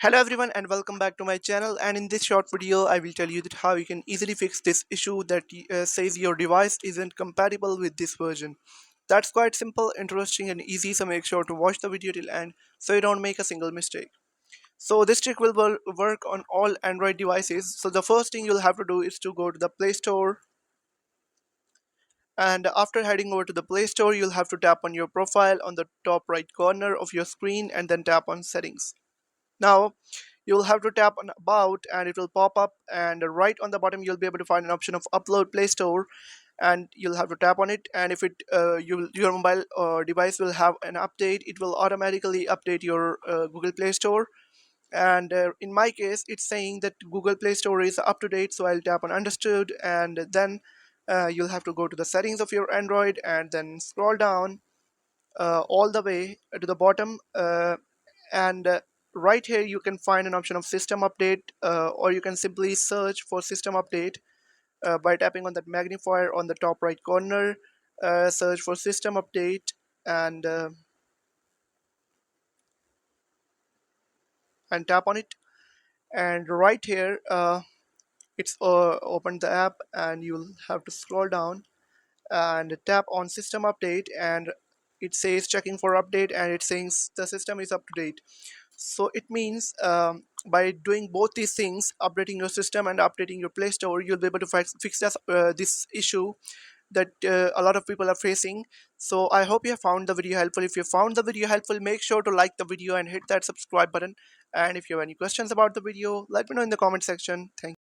Hello everyone and welcome back to my channel, and in this short video I will tell you that how you can easily fix this issue that says your device isn't compatible with this version. That's quite simple, interesting and easy, so make sure to watch the video till end so you don't make a single mistake. So this trick will work on all Android devices. So the first thing you'll have to do is to go to the Play Store, and after heading over to the Play Store you'll have to tap on your profile on the top right corner of your screen and then tap on settings. Now you'll have to tap on about and it will pop up, and right on the bottom you'll be able to find an option of upload Play Store, and you'll have to tap on it, and if your mobile device will have an update, it will automatically update your Google Play Store. And in my case it's saying that Google Play Store is up to date, so I'll tap on understood, and then you'll have to go to the settings of your Android and then scroll down all the way to the bottom, and right here you can find an option of system update, or you can simply search for system update by tapping on that magnifier on the top right corner. Search for system update, and tap on it, and right here it's open the app, and you'll have to scroll down and tap on system update, and it says checking for update, and it says the system is up to date. So it means by doing both these things, updating your system and updating your Play Store, you'll be able to fix this issue that a lot of people are facing. So I hope you have found the video helpful. If you found the video helpful, make sure to like the video and hit that subscribe button. And if you have any questions about the video, let me know in the comment section. Thank you.